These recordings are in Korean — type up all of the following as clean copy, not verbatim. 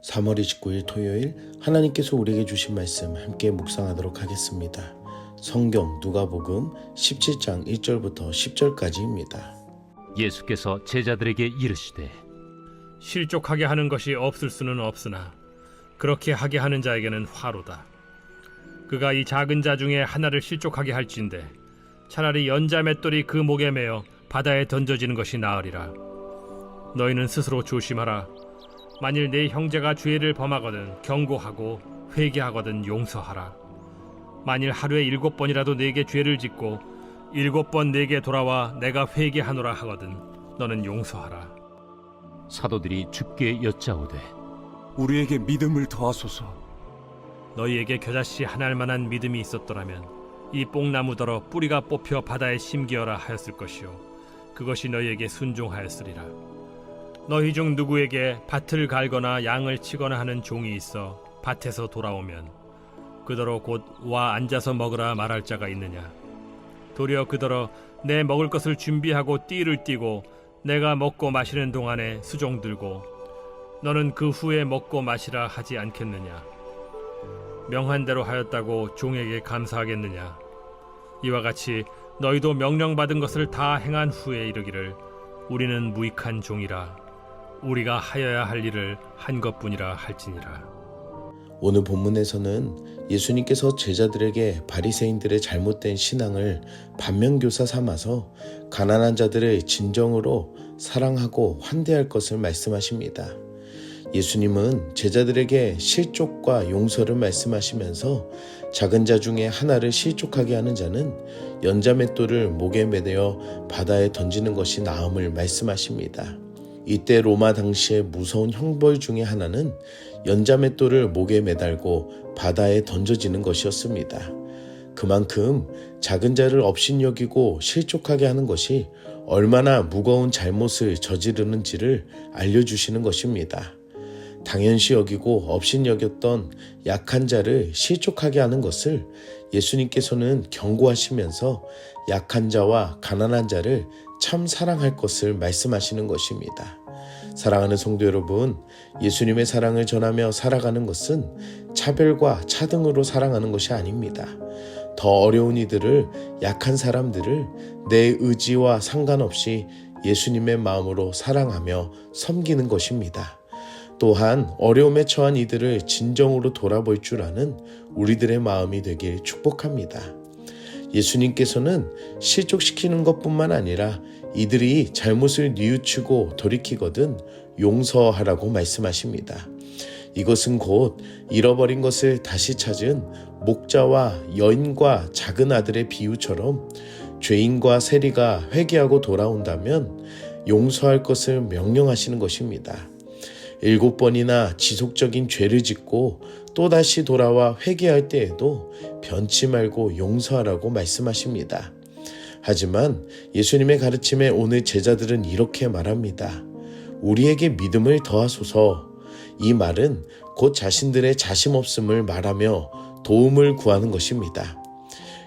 3월 29일 토요일 하나님께서 우리에게 주신 말씀 함께 묵상하도록 하겠습니다. 성경 누가복음 17장 1절부터 10절까지입니다. 예수께서 제자들에게 이르시되 실족하게 하는 것이 없을 수는 없으나 그렇게 하게 하는 자에게는 화로다. 그가 이 작은 자 중에 하나를 실족하게 할진대 차라리 연자 맷돌이 그 목에 매어 바다에 던져지는 것이 나으리라. 너희는 스스로 조심하라. 만일 내 형제가 죄를 범하거든 경고하고 회개하거든 용서하라. 만일 하루에 7번이라도 내게 죄를 짓고 7번 내게 돌아와 내가 회개하노라 하거든 너는 용서하라. 사도들이 주께 여짜오되 우리에게 믿음을 더하소서. 너희에게 겨자씨 하나일 만한 믿음이 있었더라면 이 뽕나무더러 뿌리가 뽑혀 바다에 심기어라 하였을 것이요 그것이 너희에게 순종하였으리라. 너희 중 누구에게 밭을 갈거나 양을 치거나 하는 종이 있어 밭에서 돌아오면 그더러 곧 와 앉아서 먹으라 말할 자가 있느냐? 도리어 그더러 내 먹을 것을 준비하고 띠를 띠고 내가 먹고 마시는 동안에 수종 들고 너는 그 후에 먹고 마시라 하지 않겠느냐? 명한 대로 하였다고 종에게 감사하겠느냐? 이와 같이 너희도 명령받은 것을 다 행한 후에 이르기를 우리는 무익한 종이라 우리가 하여야 할 일을 한 것뿐이라 할지니라. 오늘 본문에서는 예수님께서 제자들에게 바리새인들의 잘못된 신앙을 반면교사 삼아서 가난한 자들을 진정으로 사랑하고 환대할 것을 말씀하십니다. 예수님은 제자들에게 실족과 용서를 말씀하시면서 작은 자 중에 하나를 실족하게 하는 자는 연자맷돌을 목에 매대어 바다에 던지는 것이 나음을 말씀하십니다. 이때 로마 당시의 무서운 형벌 중에 하나는 연자맷돌을 목에 매달고 바다에 던져지는 것이었습니다. 그만큼 작은 자를 업신여기고 실족하게 하는 것이 얼마나 무거운 잘못을 저지르는지를 알려주시는 것입니다. 당연시 여기고 업신여겼던 약한 자를 실족하게 하는 것을 예수님께서는 경고하시면서 약한 자와 가난한 자를 참 사랑할 것을 말씀하시는 것입니다. 사랑하는 성도 여러분, 예수님의 사랑을 전하며 살아가는 것은 차별과 차등으로 사랑하는 것이 아닙니다. 더 어려운 이들을, 약한 사람들을 내 의지와 상관없이 예수님의 마음으로 사랑하며 섬기는 것입니다. 또한 어려움에 처한 이들을 진정으로 돌아볼 줄 아는 우리들의 마음이 되길 축복합니다. 예수님께서는 실족시키는 것뿐만 아니라 이들이 잘못을 뉘우치고 돌이키거든 용서하라고 말씀하십니다. 이것은 곧 잃어버린 것을 다시 찾은 목자와 여인과 작은 아들의 비유처럼 죄인과 세리가 회개하고 돌아온다면 용서할 것을 명령하시는 것입니다. 7번이나 지속적인 죄를 짓고 또다시 돌아와 회개할 때에도 변치 말고 용서하라고 말씀하십니다. 하지만 예수님의 가르침에 오늘 제자들은 이렇게 말합니다. 우리에게 믿음을 더하소서. 이 말은 곧 자신들의 자심없음을 말하며 도움을 구하는 것입니다.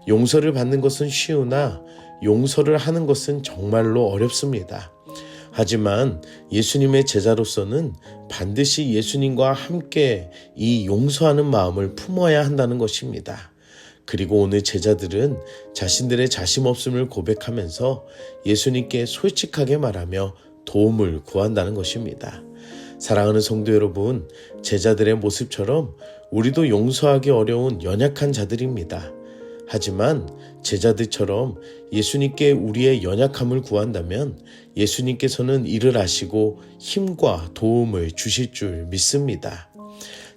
용서를 받는 것은 쉬우나 용서를 하는 것은 정말로 어렵습니다. 하지만 예수님의 제자로서는 반드시 예수님과 함께 이 용서하는 마음을 품어야 한다는 것입니다. 그리고 오늘 제자들은 자신들의 자심없음을 고백하면서 예수님께 솔직하게 말하며 도움을 구한다는 것입니다. 사랑하는 성도 여러분, 제자들의 모습처럼 우리도 용서하기 어려운 연약한 자들입니다. 하지만 제자들처럼 예수님께 우리의 연약함을 구한다면 예수님께서는 이를 아시고 힘과 도움을 주실 줄 믿습니다.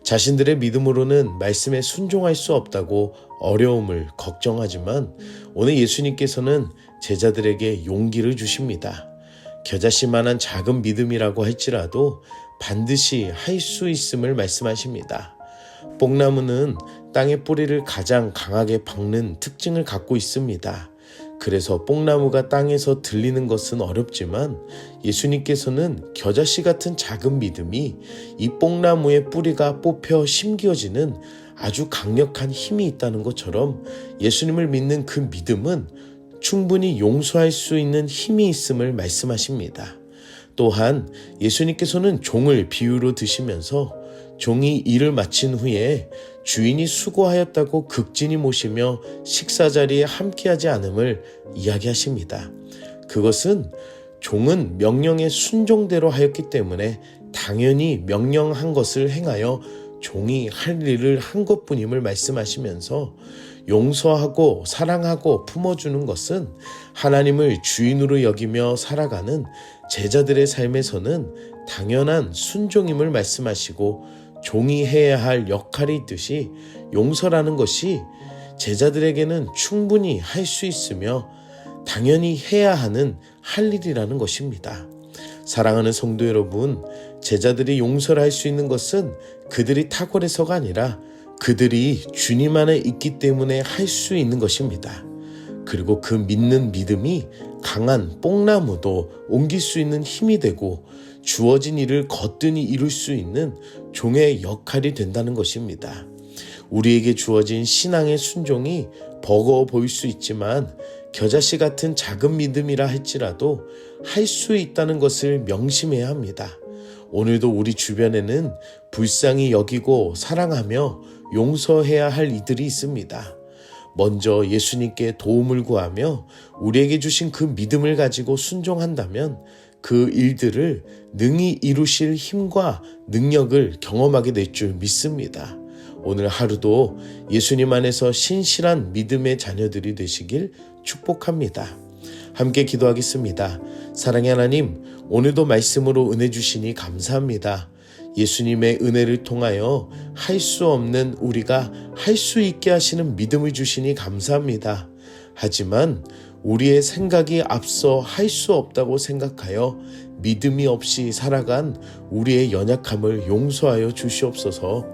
자신들의 믿음으로는 말씀에 순종할 수 없다고 어려움을 걱정하지만 오늘 예수님께서는 제자들에게 용기를 주십니다. 겨자씨만한 작은 믿음이라고 할지라도 반드시 할 수 있음을 말씀하십니다. 뽕나무는 땅의 뿌리를 가장 강하게 박는 특징을 갖고 있습니다. 그래서 뽕나무가 땅에서 들리는 것은 어렵지만 예수님께서는 겨자씨 같은 작은 믿음이 이 뽕나무의 뿌리가 뽑혀 심겨지는 아주 강력한 힘이 있다는 것처럼 예수님을 믿는 그 믿음은 충분히 용서할 수 있는 힘이 있음을 말씀하십니다. 또한 예수님께서는 종을 비유로 드시면서 종이 일을 마친 후에 주인이 수고하였다고 극진히 모시며 식사 자리에 함께하지 않음을 이야기하십니다. 그것은 종은 명령에 순종대로 하였기 때문에 당연히 명령한 것을 행하여 종이 할 일을 한 것뿐임을 말씀하시면서 용서하고 사랑하고 품어주는 것은 하나님을 주인으로 여기며 살아가는 제자들의 삶에서는 당연한 순종임을 말씀하시고 종이 해야 할 역할이 있듯이 용서라는 것이 제자들에게는 충분히 할 수 있으며 당연히 해야 하는 할 일이라는 것입니다. 사랑하는 성도 여러분, 제자들이 용서를 할 수 있는 것은 그들이 탁월해서가 아니라 그들이 주님 안에 있기 때문에 할 수 있는 것입니다. 그리고 그 믿는 믿음이 강한 뽕나무도 옮길 수 있는 힘이 되고 주어진 일을 거뜬히 이룰 수 있는 종의 역할이 된다는 것입니다. 우리에게 주어진 신앙의 순종이 버거워 보일 수 있지만 겨자씨 같은 작은 믿음이라 할지라도 할 수 있다는 것을 명심해야 합니다. 오늘도 우리 주변에는 불쌍히 여기고 사랑하며 용서해야 할 이들이 있습니다. 먼저 예수님께 도움을 구하며 우리에게 주신 그 믿음을 가지고 순종한다면 그 일들을 능히 이루실 힘과 능력을 경험하게 될 줄 믿습니다. 오늘 하루도 예수님 안에서 신실한 믿음의 자녀들이 되시길 축복합니다. 함께 기도하겠습니다. 사랑의 하나님, 오늘도 말씀으로 은혜 주시니 감사합니다. 예수님의 은혜를 통하여 할 수 없는 우리가 할 수 있게 하시는 믿음을 주시니 감사합니다. 하지만 우리의 생각이 앞서 할 수 없다고 생각하여 믿음이 없이 살아간 우리의 연약함을 용서하여 주시옵소서.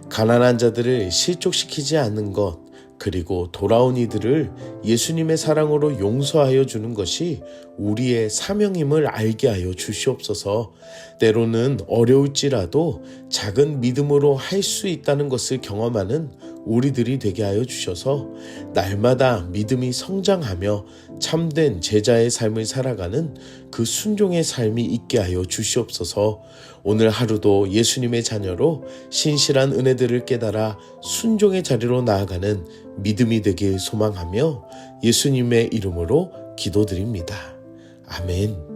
가난한 자들을 실족시키지 않는 것, 그리고 돌아온 이들을 예수님의 사랑으로 용서하여 주는 것이 우리의 사명임을 알게 하여 주시옵소서. 때로는 어려울지라도 작은 믿음으로 할 수 있다는 것을 경험하는 우리들이 되게 하여 주셔서 날마다 믿음이 성장하며 참된 제자의 삶을 살아가는 그 순종의 삶이 있게 하여 주시옵소서. 오늘 하루도 예수님의 자녀로 신실한 은혜들을 깨달아 순종의 자리로 나아가는 믿음이 되길 소망하며 예수님의 이름으로 기도드립니다. 아멘.